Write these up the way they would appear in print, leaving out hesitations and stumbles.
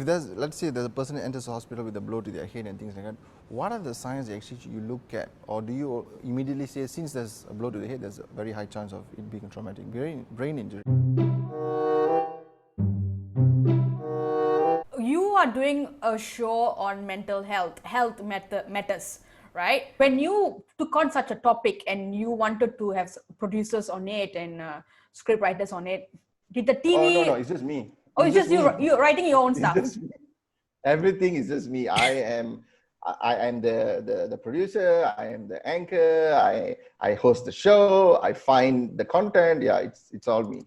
if there's, let's say there's a person who enters the hospital with a blow to their head and things like that, what are the signs that actually you look at, or do you immediately say, since there's a blow to the head, there's a very high chance of it being a traumatic brain injury? You are doing a show on mental health, matters, right? When you took on such a topic and you wanted to have producers on it and script writers on it, did the Oh no, TV? it's just me. Oh, It's it's just just me. you writing your own It's stuff. just me. Everything is just me. I am the producer. I am the anchor. I host the show. I find the content. Yeah, it's all me.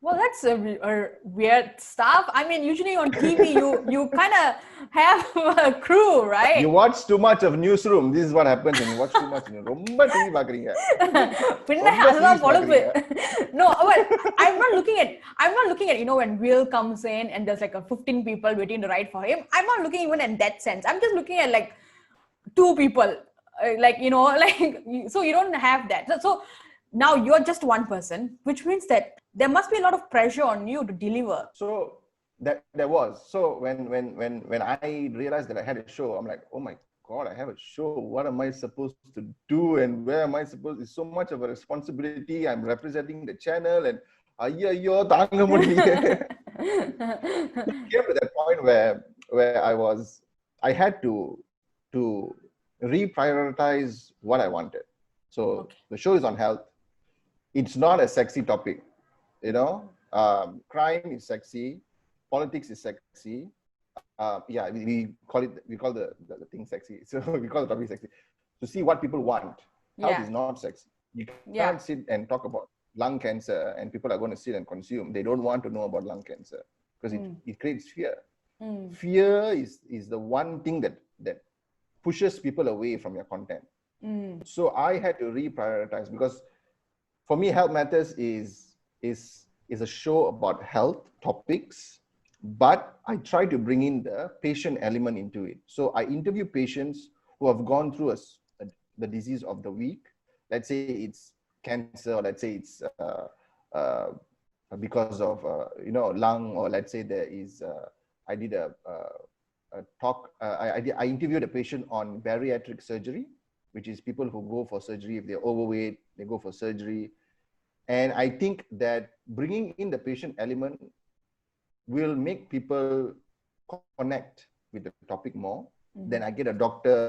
Well, that's a weird stuff. I mean, usually on TV, you kind of have a crew, right? You watch too much of Newsroom. This is what happens when you watch too much. ரொம்ப TV பார்க்கறீங்க. பின்ன ரொம்ப அதுதான் series பொழப்பு. பார்க்கறீங்க. No, but I'm not looking at, you know, when Will comes in and there's like a 15 people waiting to write for him. I'm not looking even in that sense. I'm just looking at like 2 people, like, you know, like, so you don't have that. So now you're just one person, which means that there must be a lot of pressure on you to deliver. So that was. So when I realized that I had a show, I'm like, oh my God, I have a show. What am I supposed to do, and where am I supposed? It's so much of a responsibility. I'm representing the channel, and ayyo தாங்க முடியல. It came to that point where I had to reprioritize what I wanted. So the show is on health. It's not a sexy topic, you know. Crime is sexy, politics is sexy. Yeah, we call the thing sexy. So we call the topic sexy. To see what people want. Health is not sexy. You can't sit and talk about lung cancer and people are going to sit and consume. They don't want to know about lung cancer because it creates fear. Fear is the one thing that pushes people away from your content. So I had to reprioritize, because for me, Health Matters is a show about health topics, but I try to bring in the patient element into it. So I interview patients who have gone through the disease of the week. Let's say it's cancer, or let's say it's because of lung, or let's say there is. I did a talk. I interviewed a patient on bariatric surgery, which is people who go for surgery if they're overweight, they go for surgery. And I think that bringing in the patient element will make people connect with the topic more. Then I get a doctor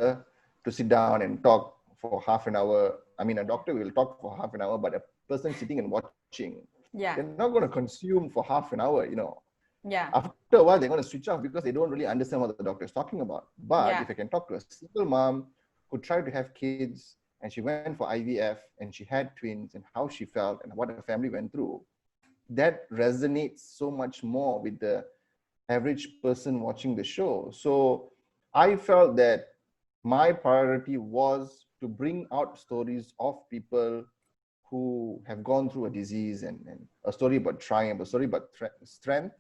to sit down and talk for half an hour. I mean, a doctor will talk for half an hour, but a person sitting and watching, they're not going to consume for half an hour, you know. After a while, they're going to switch off because they don't really understand what the doctor is talking about. But if I can talk to a single mom who tried to have kids, and she went for IVF and she had twins, and how she felt and what her family went through, that resonates so much more with the average person watching the show. So I felt that my priority was to bring out stories of people who have gone through a disease, and a story about triumph, a story about strength,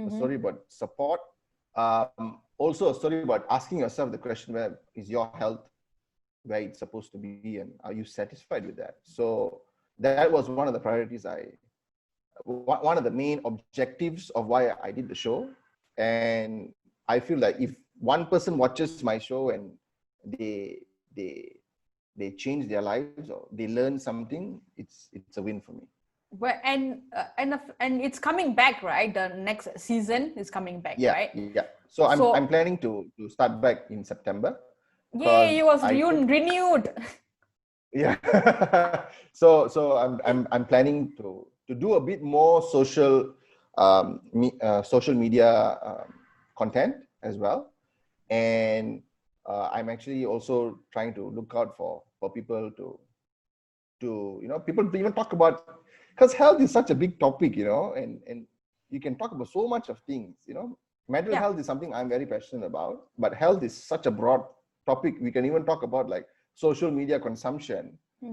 a story about support, also a story about asking yourself the question, where is your health where it's supposed to be, and are you satisfied with that? So that was one of the priorities. One of the main objectives of why I did the show. And I feel like if one person watches my show and they change their lives, or they learn something, it's a win for me. But and it's coming back, right? The next season is coming back, right? Yeah. So I'm planning to start back in September. Yay, it was renewed. Yeah. So I'm planning to do a bit more social media content as well, and I'm actually also trying to look out for people to people to even talk about, because health is such a big topic, you know, and you can talk about so much of things, you know. Mental health is something I'm very passionate about, but health is such a broad topic. We can even talk about like social media consumption,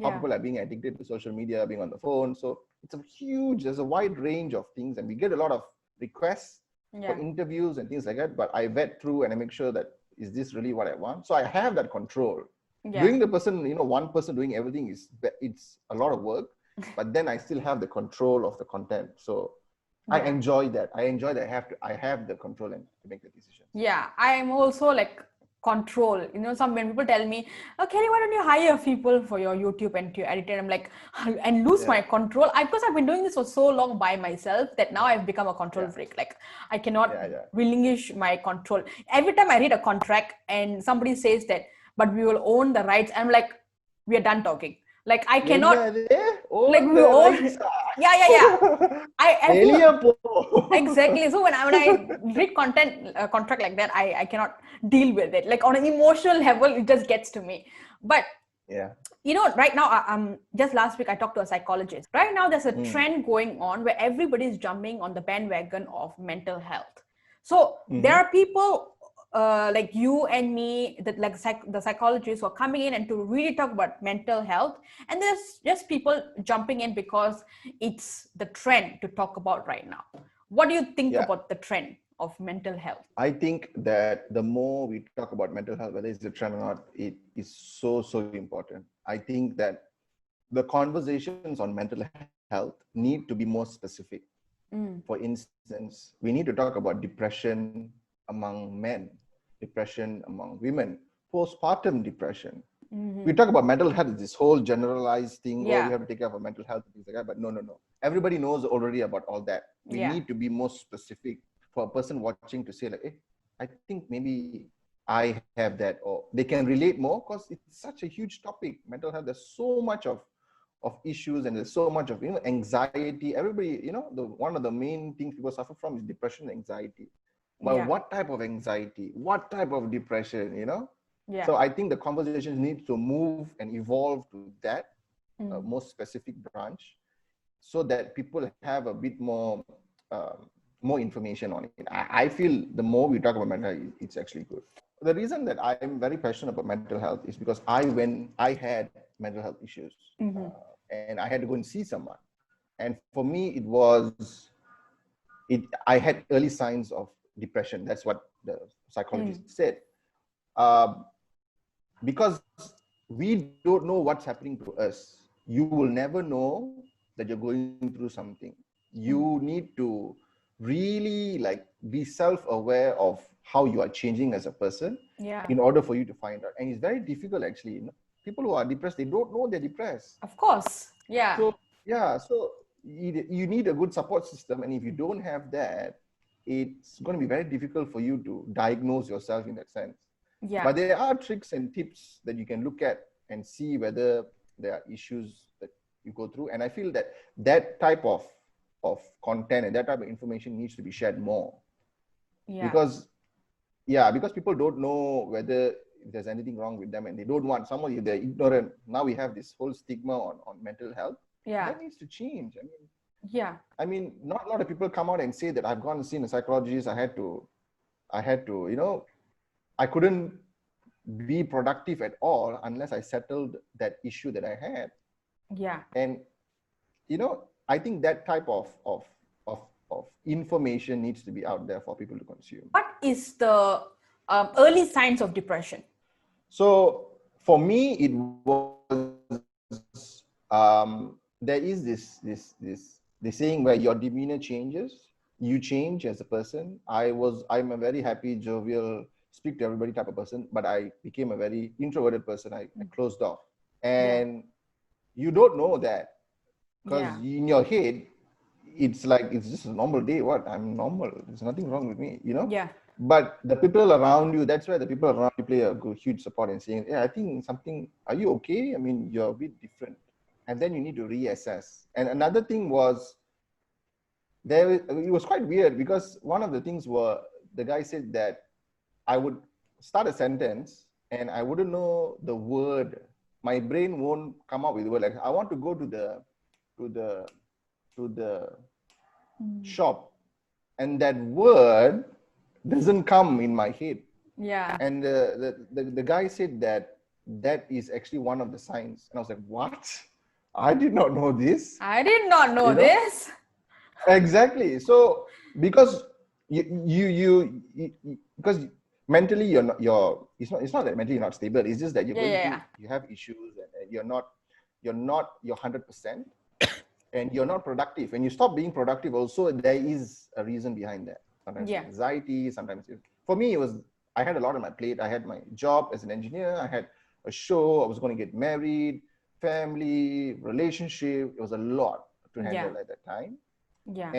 how people are being addicted to social media, being on the phone. So there's a wide range of things, and we get a lot of requests for interviews and things like that. But I vet through and I make sure that, is this really what I want? So I have that control. Doing the person, one person doing everything it's a lot of work, but then I still have the control of the content. So I enjoy that. I enjoy that I have the control and to make the decisions. Yeah, I'm also like control. You know, when people tell me, "Oh, Kelly, why don't you hire people for your YouTube and to edit it?" I'm like, and lose my control. Because I've been doing this for so long by myself that now I've become a control freak. Like I cannot relinquish my control. Every time I read a contract and somebody says that, but we will own the rights, I'm like, we are done talking. Like I cannot. Like we own. Yeah. I feel exactly. So when I read contract like that, I cannot deal with it. Like on an emotional level, it just gets to me. But you know, right now, just last week I talked to a psychologist. Right now, there's a trend going on where everybody is jumping on the bandwagon of mental health. So there are people like you and me, that like the psychologists who are coming in and to really talk about mental health, and there's just people jumping in because it's the trend to talk about right now. What do you think about the trend of mental health? I think that the more we talk about mental health, whether it's a trend or not, it is so important. I think that the conversations on mental health need to be more specific. For instance, we need to talk about depression among men, depression among women, postpartum depression. We talk about mental health, this whole generalized thing, we have to take care of our mental health, things like that. But no. Everybody knows already about all that. We need to be more specific for a person watching to say like, hey, I think maybe I have that, or they can relate more because it's such a huge topic. Mental health, there's so much of issues and there's so much of anxiety. Everybody, one of the main things people suffer from is depression, anxiety. But what type of anxiety? What type of depression? So I think the conversation needs to move and evolve to that more specific branch, so that people have a bit more information on it. I feel the more we talk about mental health, it's actually good. The reason that I'm very passionate about mental health is because when I had mental health issues, and I had to go and see someone. And for me, I had early signs of depression. That's what the psychologist said. Because we don't know what's happening to us. You will never know that you're going through something. You need to really be self-aware of how you are changing as a person in order for you to find out. And it's very difficult actually. People who are depressed, they don't know they're depressed. Of course. So you need a good support system. And if you don't have that, it's going to be very difficult for you to diagnose yourself in that sense. But there are tricks and tips that you can look at and see whether there are issues that you go through. And I feel that type of content and that type of information needs to be shared more. Because people don't know whether there's anything wrong with them, and they don't want someone, if they're ignorant. Now we have this whole stigma on mental health. That needs to change. I mean, not a lot of people come out and say that I've gone and seen a psychologist. I had to, I couldn't be productive at all unless I settled that issue that I had. And, I think that type of information needs to be out there for people to consume. What is the early signs of depression? So for me, it was, there is this saying where your demeanor changes, you change as a person. I'm a very happy, jovial, speak to everybody type of person, but I became a very introverted person. I closed off. And you don't know that, because in your head, it's like, it's just a normal day. What? I'm normal. There's nothing wrong with me, But the people around you, that's where the people around you play a huge support and saying, I think are you okay? I mean, you're a bit different. And then you need to reassess. And another thing was, it was quite weird, because one of the things were, the guy said that I would start a sentence and I wouldn't know the word. My brain won't come up with the word. Like, I want to go to the shop, and that word doesn't come in my head. And the guy said that is actually one of the signs. And I was like, what? I did not know this. I did not know this. Exactly. So because because mentally it's not that mentally you're not stable. It's just that you're you have issues, and you're not your 100%. and you're not productive. When you stop being productive, also there is a reason behind that. Sometimes anxiety, sometimes for me, I had a lot on my plate. I had my job as an engineer. I had a show. I was going to get married, family, relationship. It was a lot to handle at that time. Yeah.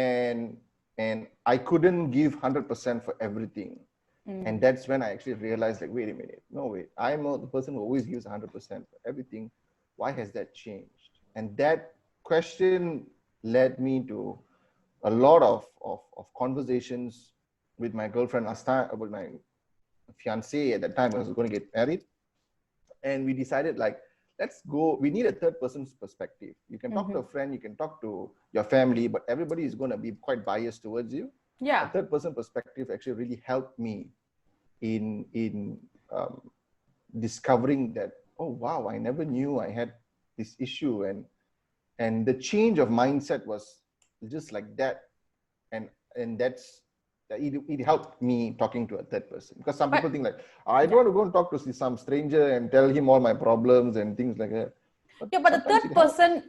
And I couldn't give 100% for everything. And that's when I actually realized, like, wait a minute, no, wait, I'm the person who always gives 100% for everything. Why has that changed? And that question led me to a lot of conversations with my girlfriend, with my fiance at that time. I was going to get married. And we decided, like, let's go. We need a third person's perspective. You can talk to a friend, you can talk to your family, but everybody is going to be quite biased towards you. Yeah. A third person perspective actually really helped me in discovering that, oh wow, I never knew I had this issue, and the change of mindset was just like that, and that's it helped me talking to a third person, because some people think like, I don't want to go and talk to some stranger and tell him all my problems and things like that. But the third person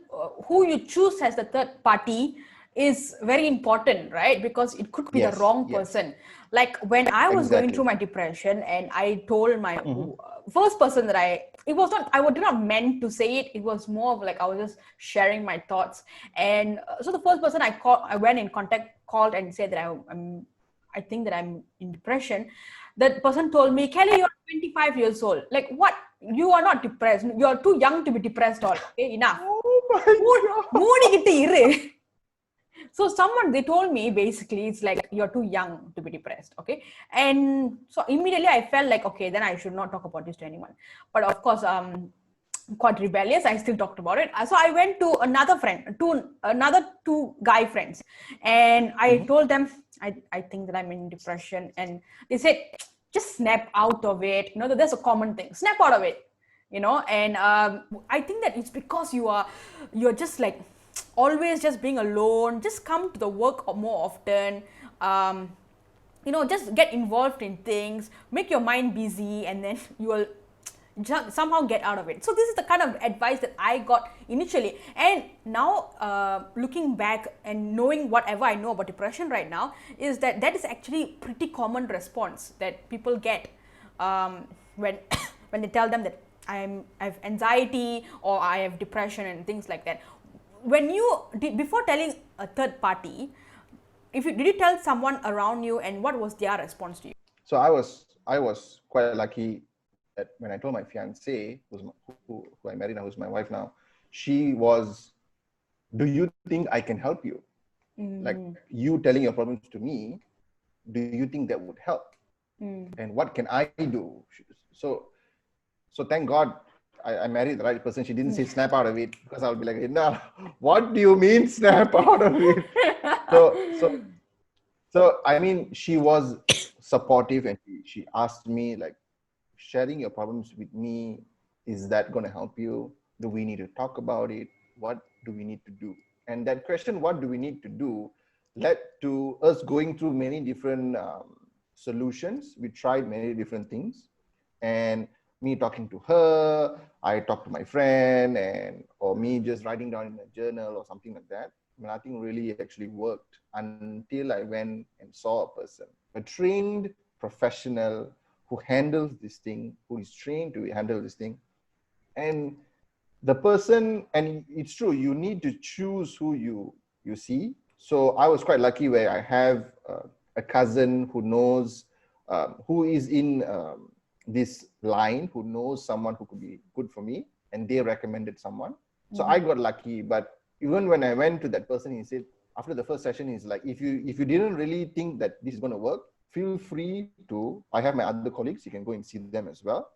who you choose as the third party is very important, right? Because it could be the wrong person. Like when I was going through my depression, and I told my first person that I did not meant to say it. It was more of like I was just sharing my thoughts. And so the first person I went in contact, called and said that I think that I'm in depression. That person told me, Kelly, you're 25 years old. Like, what? You are not depressed. You're too young to be depressed. All okay, enough. Oh my God. So they told me, basically, it's like, you're too young to be depressed. Okay. And so immediately I felt like, okay, then I should not talk about this to anyone. But of course, quite rebellious, I still talked about it. So I went to another two guy friends, and I told them, I think that I'm in depression. And they said, just snap out of it. You know, that's a common thing. Snap out of it. You know, and I think that it's because you're just like always just being alone. Just come to the work more often. You know, just get involved in things, make your mind busy, and then you will somehow get out of it. So this is the kind of advice that I got initially. And now looking back and knowing whatever I know about depression right now, is that is actually pretty common response that people get when when they tell them that I have anxiety or I have depression and things like that. When before telling a third party, did you tell someone around you, and what was their response to you? So I was quite lucky that when I told my fiance, who I married now, who's my wife now, she was, do you think I can help you? Like, you telling your problems to me, do you think that would help? And what can I do? So thank God I married the right person. She didn't say snap out of it, because I'll be like, no, what do you mean snap out of it? So I mean, she was supportive, and she asked me, like, sharing your problems with me, is that going to help you? Do we need to talk about it? What do we need to do? And that question, what do we need to do, led to us going through many different solutions. We tried many different things, and me talking to her, I talked to my friend, or me just writing down in a journal or something like that. Nothing really actually worked until I went and saw a person, a trained professional who handles this thing, who is trained to handle this thing. And the person, and it's true, you need to choose who you see. So I was quite lucky where I have a cousin who knows, who is in this line, who knows someone who could be good for me, and they recommended someone. So I got lucky. But even when I went to that person, he said, after the first session, he's like, if you didn't really think that this is going to work, feel free to, I have my other colleagues, you can go and see them as well.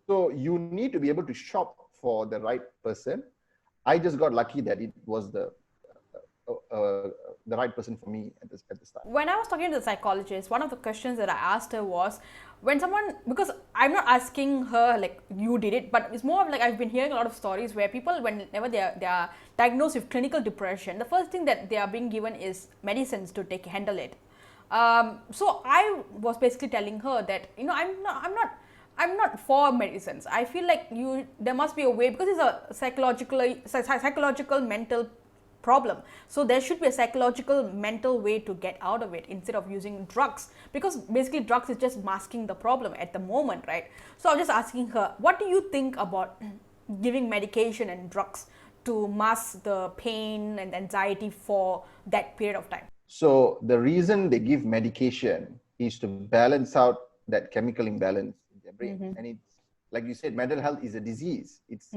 So you need to be able to shop for the right person. I just got lucky that it was the right person for me at the start. When I was talking to the psychologist, one of the questions that I asked her was, when someone, because I'm not asking her like you did it, but it's more of like, I've been hearing a lot of stories where people, whenever they are diagnosed with clinical depression, the first thing that they are being given is medicines to handle it. So I was basically telling her that, you know, I'm not for medicines. I feel like there must be a way, because it's a psychological mental problem. So there should be a psychological, mental way to get out of it instead of using drugs, because basically drugs is just masking the problem at the moment, right? So I was just asking her, what do you think about giving medication and drugs to mask the pain and anxiety for that period of time? So the reason they give medication is to balance out that chemical imbalance in their brain. And it's like you said, mental health is a disease. It's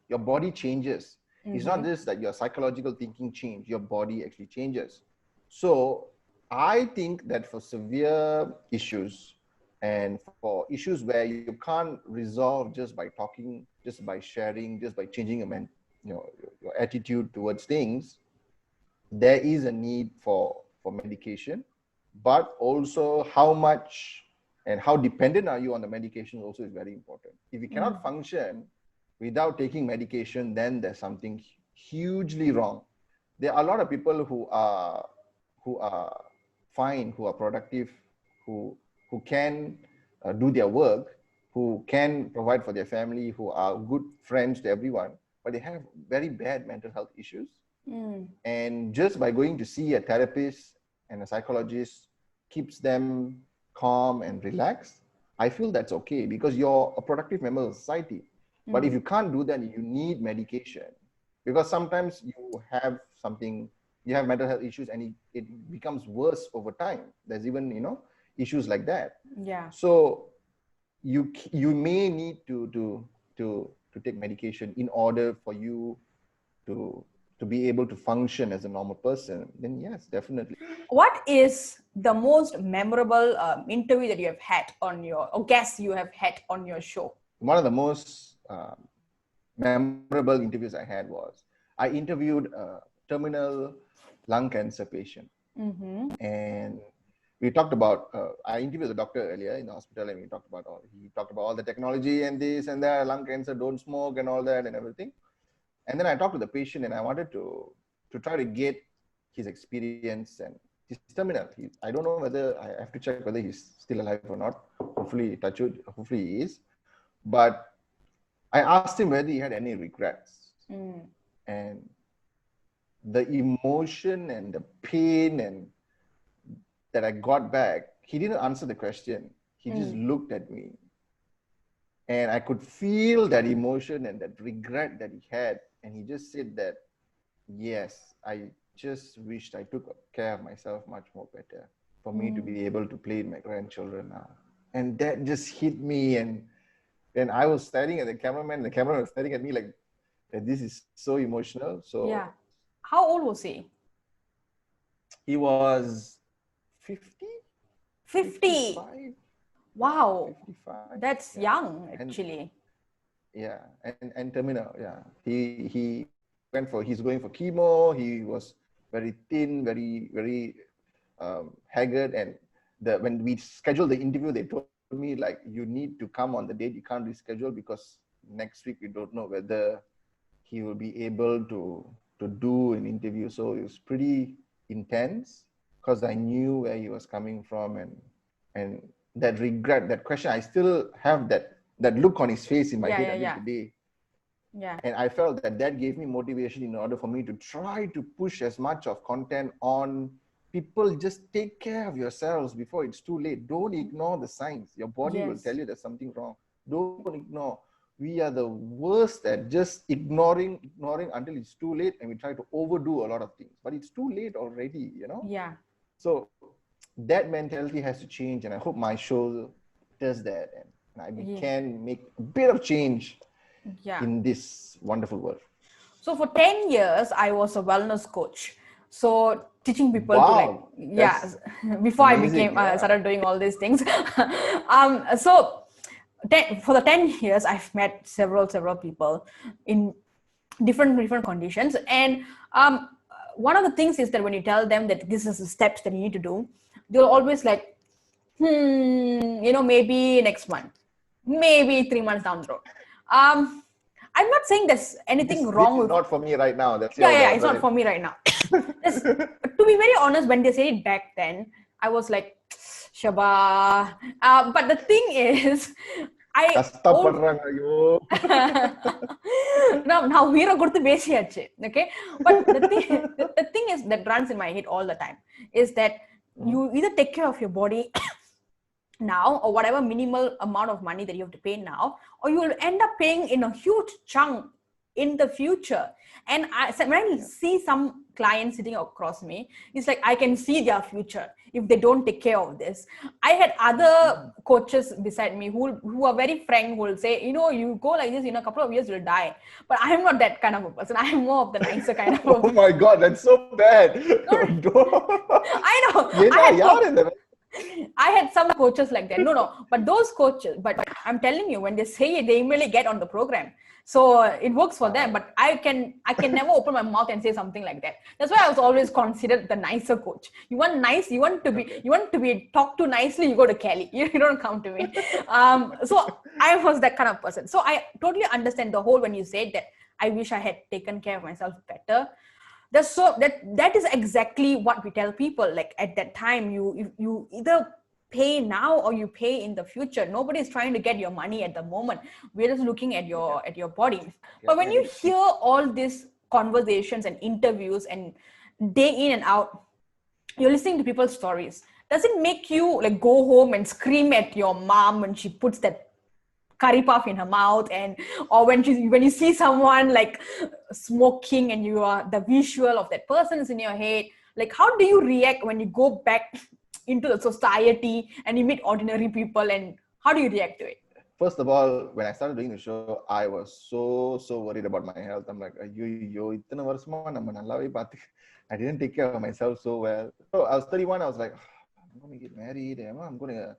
your body changes. It's not just that your psychological thinking change, your body actually changes. So I think that for severe issues and for issues where you can't resolve just by talking, just by sharing, just by changing your attitude towards things, there is a need for medication, but also how much and how dependent are you on the medication also is very important. If you cannot function without taking medication, then there's something hugely wrong. There are a lot of people who are fine, who are productive, who can do their work, who can provide for their family, who are good friends to everyone, but they have very bad mental health issues. And just by going to see a therapist and a psychologist keeps them calm and relaxed, I feel that's okay, because you're a productive member of society. But if you can't do that, you need medication, because sometimes you have mental health issues and it becomes worse over time. There's even, issues like that. Yeah. So you may need to take medication in order for you to be able to function as a normal person. Then yes, definitely. What is the most memorable interview that you have had or guest you have had on your show? One of the most memorable interviews I had was, I interviewed a terminal lung cancer patient. And we talked about, I interviewed the doctor earlier in the hospital, and he talked about all the technology and this and that, lung cancer, don't smoke and all that and everything. And then I talked to the patient and I wanted to try to get his experience, and he's terminal. I don't know whether, I have to check whether he's still alive or not. Hopefully, touch wood, hopefully he is. But I asked him whether he had any regrets. And the emotion and the pain and that I got back, he didn't answer the question. He just looked at me. And I could feel that emotion and that regret that he had. And he just said that, yes, I just wished I took care of myself much more better for me to be able to play with my grandchildren now. And that just hit me. And I was staring at the cameraman, and the cameraman was staring at me like, this is so emotional. So yeah. How old was he? He was 50? 50. 55? Wow. 55. That's young, actually. And terminal. Yeah. He's going for chemo. He was very thin, very, very haggard. And when we scheduled the interview, they told me, like, you need to come on the date. You can't reschedule because next week we don't know whether he will be able to do an interview. So it was pretty intense, because I knew where he was coming from, and that regret, that question, I still have that look on his face in my head until today. Yeah. And I felt that gave me motivation in order for me to try to push as much of content on people. Just take care of yourselves before it's too late. Don't ignore the signs. Your body will tell you there's something wrong. Don't ignore. We are the worst at just ignoring until it's too late, and we try to overdo a lot of things. But it's too late already, Yeah. So that mentality has to change, and I hope my show does that, and I can make a bit of change in this wonderful world. So for 10 years, I was a wellness coach. So teaching people to before amazing. I started doing all these things. So for the 10 years, I've met several people in different conditions. And one of the things is that when you tell them that this is the steps that you need to do, they'll always like, maybe next month, maybe 3 months down the road. I'm not saying there's anything wrong with it. It's not for me right now. That's it's not for me right now. To be very honest, when they said it back then, I was like, Shaba. But the thing is, no, now hero கொடுத்து பேசியாச்சு. Okay, but the thing is that runs in my head all the time is that you either take care of your body now, or whatever minimal amount of money that you have to pay now, or you will end up paying in a huge chunk in the future. And when I see some clients sitting across me, it's like I can see their future if they don't take care of this. I had other coaches beside me who are very frank, who will say, you go like this, in a couple of years you'll die. But I am not that kind of a person. I am more of the nicer kind of a person. Oh my God, that's so bad. I know. I had some coaches like that. No, but those coaches, but I'm telling you, when they say it, they immediately get on the program. So it works for them, but I can never open my mouth and say something like that. That's why I was always considered the nicer coach. You want to be talked to nicely, you go to Kelly. You don't come to me. So I was that kind of person. So I totally understand the whole when you said that I wish I had taken care of myself better. That is exactly what we tell people. Like at that time, you either pay now or you pay in the future. Nobody is trying to get your money at the moment. We're just looking at your body. But when you hear all these conversations and interviews and day in and out, you're listening to people's stories. Does it make you like go home and scream at your mom when she puts that curry puff in her mouth, or when you see someone like smoking and you are the visual of that person is in your head? Like, how do you react when you go back into the society and you meet ordinary people, and how do you react to it? First of all, when I started doing the show, I was so worried about my health. I'm like, itna varshama nama nallave paathu. I didn't take care of myself so well. So I was 31. I was like, I'm going to get married. I'm going to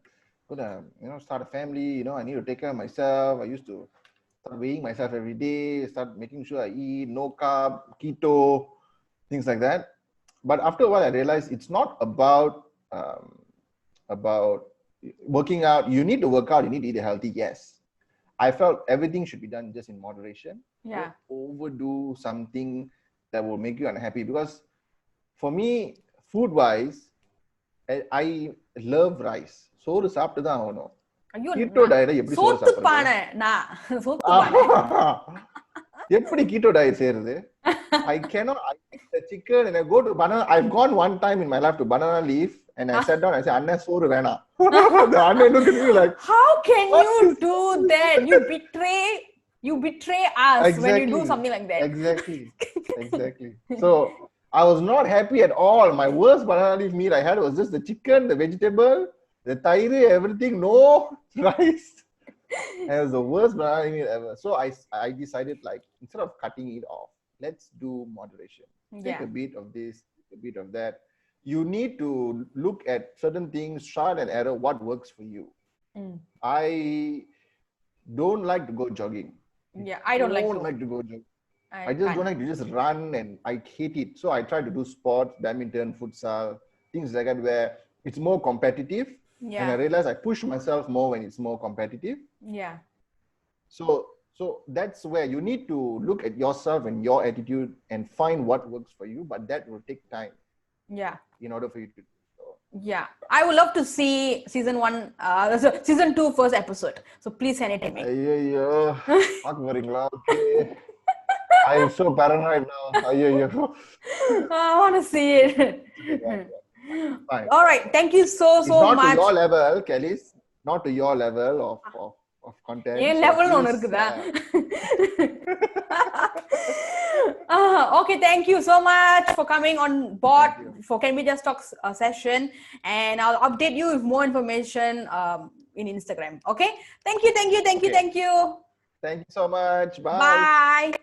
start a family. I need to take care of myself. I used to start weighing myself every day, start making sure I eat no carb, keto, things like that. But after a while, I realized it's not about working out. You need to work out. You need to eat healthy. Yes, I felt everything should be done just in moderation. Yeah. Don't overdo something that will make you unhappy. Because for me, food-wise, I love rice. சோறு சாப்பிட்டு தான் ஆகணும். Keto diet எப்படி சோறு சாப்பிடுறது? எப்படி keto diet செய்யறது? I cannot. I eat the chicken and I go to banana. I've gone one time in my life to banana leaf and I sat down and I said, "Anna சோறு வேணாம்." The Anna looked at me like, how can you do that? You betray us when you do something like that. Exactly. So I was not happy at all. My worst banana leaf meal I had was just the chicken, the vegetable, the tairi, everything, no rice. It was the worst banana meal ever. So I decided, like, instead of cutting it off, let's do moderation. Take a bit of this, a bit of that. You need to look at certain things, trial and error, what works for you. I don't like to go jogging. Yeah, I don't like to go jogging. I just don't like to just run, and I hate it. So I try to do sports, badminton, futsal, things like that, where it's more competitive. Yeah. And I realize I push myself more when it's more competitive. Yeah. So that's where you need to look at yourself and your attitude and find what works for you, but that will take time. Yeah. In order for you to. Yeah, I would love to see season 2 first episode. So please send it to me. Not worrying, okay. I am so paranoid now. I want to see it. Fine. All right, thank you so much. Not to your level, Kelly. Not to your level of content. Yeah, level on irukudha. Okay, thank you so much for coming on board for Can We Just Talk session, and I'll update you with more information in Instagram. Okay, thank you. Thank you so much. Bye. Bye.